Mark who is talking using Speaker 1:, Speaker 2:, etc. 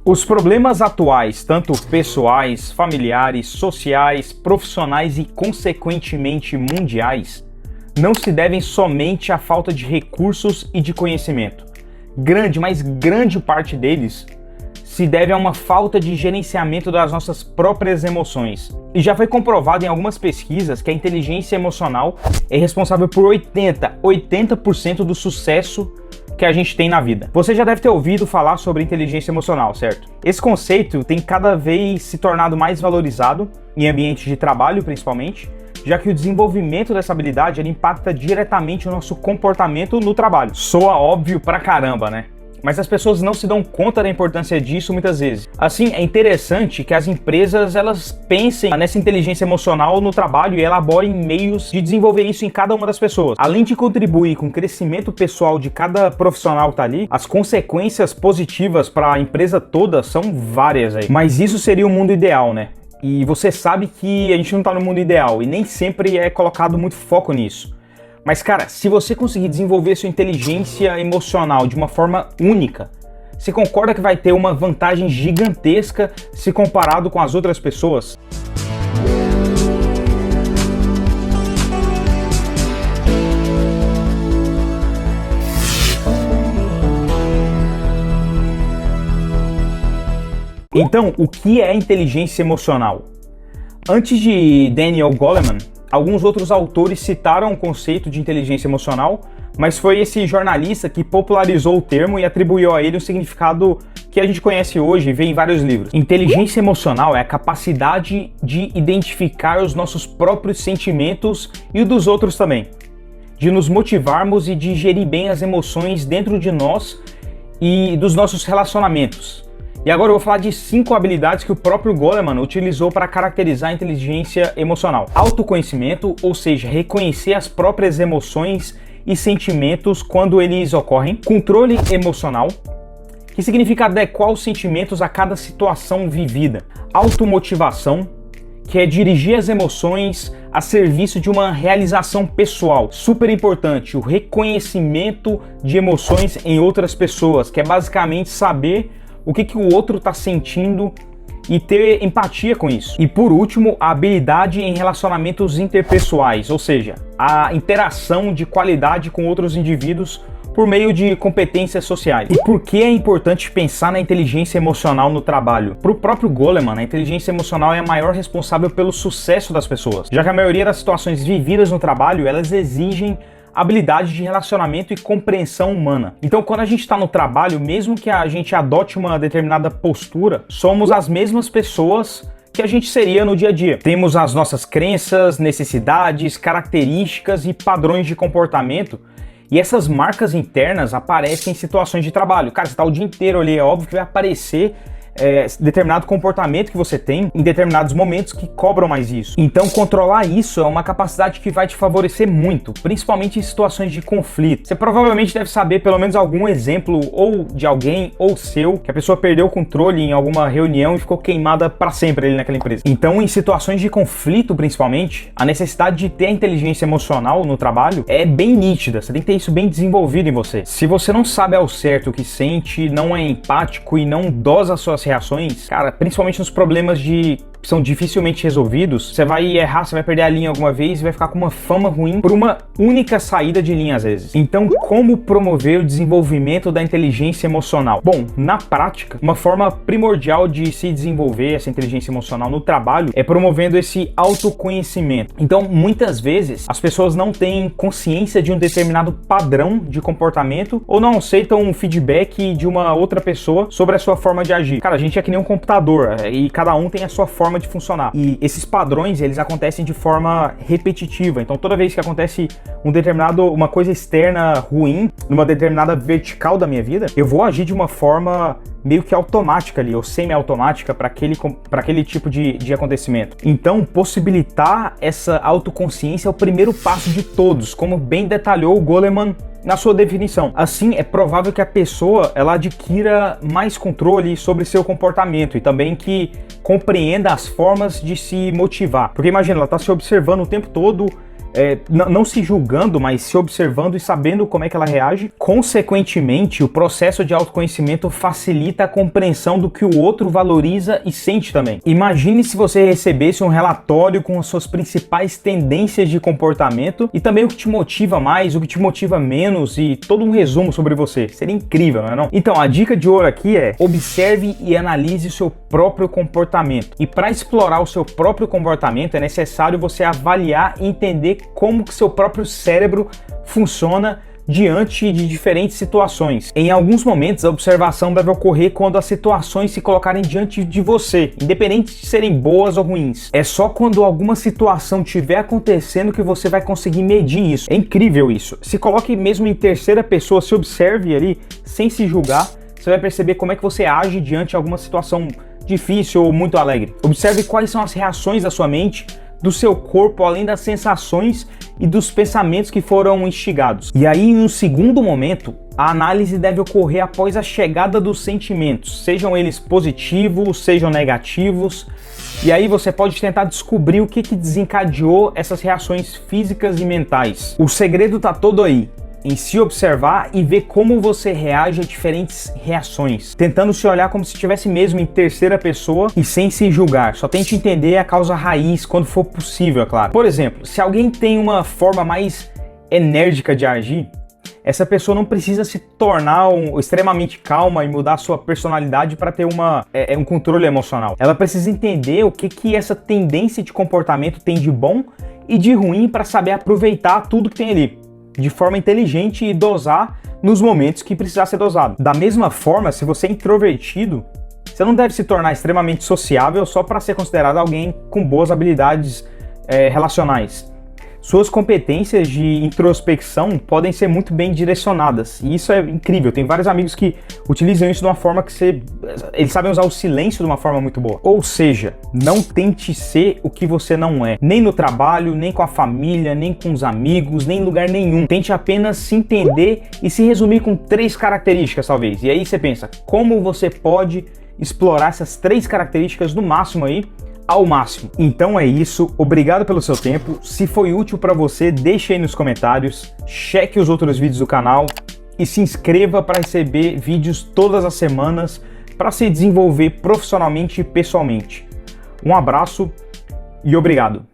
Speaker 1: Os problemas atuais, tanto pessoais, familiares, sociais, profissionais e, consequentemente, mundiais, não se devem somente à falta de recursos e de conhecimento. Mas grande parte deles se deve a uma falta de gerenciamento das nossas próprias emoções. E já foi comprovado em algumas pesquisas que a inteligência emocional é responsável por 80% do sucesso que a gente tem na vida. Você já deve ter ouvido falar sobre inteligência emocional, certo? Esse conceito tem cada vez se tornado mais valorizado em ambientes de trabalho, principalmente, já que o desenvolvimento dessa habilidade ele impacta diretamente o nosso comportamento no trabalho. Soa óbvio pra caramba, né? Mas as pessoas não se dão conta da importância disso muitas vezes. Assim, é interessante que as empresas elas pensem nessa inteligência emocional no trabalho e elaborem meios de desenvolver isso em cada uma das pessoas. Além de contribuir com o crescimento pessoal de cada profissional que tá ali, as consequências positivas para a empresa toda são várias aí. Mas isso seria o mundo ideal, né? E você sabe que a gente não tá no mundo ideal e nem sempre é colocado muito foco nisso. Mas, cara, se você conseguir desenvolver sua inteligência emocional de uma forma única, você concorda que vai ter uma vantagem gigantesca se comparado com as outras pessoas? Então, o que é inteligência emocional? Antes de Daniel Goleman, alguns outros autores citaram o conceito de inteligência emocional, mas foi esse jornalista que popularizou o termo e atribuiu a ele um significado que a gente conhece hoje e vê em vários livros. Inteligência emocional é a capacidade de identificar os nossos próprios sentimentos e o dos outros também, de nos motivarmos e de gerir bem as emoções dentro de nós e dos nossos relacionamentos. E agora eu vou falar de 5 habilidades que o próprio Goleman utilizou para caracterizar a inteligência emocional. Autoconhecimento, ou seja, reconhecer as próprias emoções e sentimentos quando eles ocorrem. Controle emocional, que significa adequar os sentimentos a cada situação vivida. Automotivação, que é dirigir as emoções a serviço de uma realização pessoal. Super importante, o reconhecimento de emoções em outras pessoas, que é basicamente saber o que o outro está sentindo e ter empatia com isso. E por último, a habilidade em relacionamentos interpessoais, ou seja, a interação de qualidade com outros indivíduos por meio de competências sociais. E por que é importante pensar na inteligência emocional no trabalho? Para o próprio Goleman, a inteligência emocional é a maior responsável pelo sucesso das pessoas, já que a maioria das situações vividas no trabalho, elas exigem habilidade de relacionamento e compreensão humana. Então, quando a gente está no trabalho, mesmo que a gente adote uma determinada postura, somos as mesmas pessoas que a gente seria no dia a dia. Temos as nossas crenças, necessidades, características e padrões de comportamento. E essas marcas internas aparecem em situações de trabalho. Cara, você está o dia inteiro ali, é óbvio que vai aparecer determinado comportamento que você tem em determinados momentos que cobram mais isso. Então, controlar isso é uma capacidade que vai te favorecer muito, principalmente em situações de conflito. Você provavelmente deve saber pelo menos algum exemplo ou de alguém ou seu que a pessoa perdeu o controle em alguma reunião e ficou queimada para sempre ali naquela empresa. Então, em situações de conflito, principalmente, a necessidade de ter a inteligência emocional no trabalho é bem nítida. Você tem que ter isso bem desenvolvido em você. Se você não sabe ao certo o que sente, não é empático e não dosa suas reações, cara, principalmente nos problemas que são dificilmente resolvidos, você vai errar, você vai perder a linha alguma vez e vai ficar com uma fama ruim por uma única saída de linha às vezes. Então, como promover o desenvolvimento da inteligência emocional? Bom, na prática, uma forma primordial de se desenvolver essa inteligência emocional no trabalho é promovendo esse autoconhecimento. Então, muitas vezes, as pessoas não têm consciência de um determinado padrão de comportamento ou não aceitam um feedback de uma outra pessoa sobre a sua forma de agir. Cara, a gente é que nem um computador e cada um tem a sua forma de funcionar. E esses padrões, eles acontecem de forma repetitiva. Então, toda vez que acontece uma coisa externa ruim, numa determinada vertical da minha vida, eu vou agir de uma forma meio que automática ali, ou semi-automática para aquele tipo de acontecimento. Então, possibilitar essa autoconsciência é o primeiro passo de todos, como bem detalhou o Goleman na sua definição. Assim, é provável que a pessoa ela adquira mais controle sobre seu comportamento e também que compreenda as formas de se motivar. Porque imagina, ela está se observando o tempo todo não se julgando, mas se observando e sabendo como é que ela reage. Consequentemente, o processo de autoconhecimento facilita a compreensão do que o outro valoriza e sente também. Imagine se você recebesse um relatório com as suas principais tendências de comportamento e também o que te motiva mais, o que te motiva menos e todo um resumo sobre você. Seria incrível, não é não? Então, a dica de ouro aqui é: observe e analise o seu próprio comportamento. E para explorar o seu próprio comportamento é necessário você avaliar e entender como que seu próprio cérebro funciona diante de diferentes situações. Em alguns momentos, a observação deve ocorrer quando as situações se colocarem diante de você, independente de serem boas ou ruins. É só quando alguma situação estiver acontecendo que você vai conseguir medir isso. É incrível isso. Se coloque mesmo em terceira pessoa, se observe ali, sem se julgar. Você vai perceber como é que você age diante de alguma situação difícil ou muito alegre. Observe quais são as reações da sua mente, do seu corpo, além das sensações e dos pensamentos que foram instigados. E aí, em um segundo momento, a análise deve ocorrer após a chegada dos sentimentos, sejam eles positivos, sejam negativos. E aí você pode tentar descobrir o que desencadeou essas reações físicas e mentais. O segredo tá todo aí, em se observar e ver como você reage a diferentes reações, tentando se olhar como se estivesse mesmo em terceira pessoa e sem se julgar. Só tente entender a causa raiz quando for possível, é claro. Por exemplo, se alguém tem uma forma mais enérgica de agir, essa pessoa não precisa se tornar extremamente calma e mudar a sua personalidade para ter um controle emocional. Ela precisa entender o que essa tendência de comportamento tem de bom e de ruim para saber aproveitar tudo que tem ali de forma inteligente e dosar nos momentos que precisar ser dosado. Da mesma forma, se você é introvertido, você não deve se tornar extremamente sociável só para ser considerado alguém com boas habilidades relacionais. Suas competências de introspecção podem ser muito bem direcionadas, e isso é incrível. Tem vários amigos que utilizam isso de uma forma que eles sabem usar o silêncio de uma forma muito boa. Ou seja, não tente ser o que você não é, nem no trabalho, nem com a família, nem com os amigos, nem em lugar nenhum. Tente apenas se entender e se resumir com 3 características, talvez. E aí você pensa, como você pode explorar essas 3 características no máximo aí, ao máximo. Então é isso, obrigado pelo seu tempo. Se foi útil para você, deixe aí nos comentários, cheque os outros vídeos do canal e se inscreva para receber vídeos todas as semanas para se desenvolver profissionalmente e pessoalmente. Um abraço e obrigado!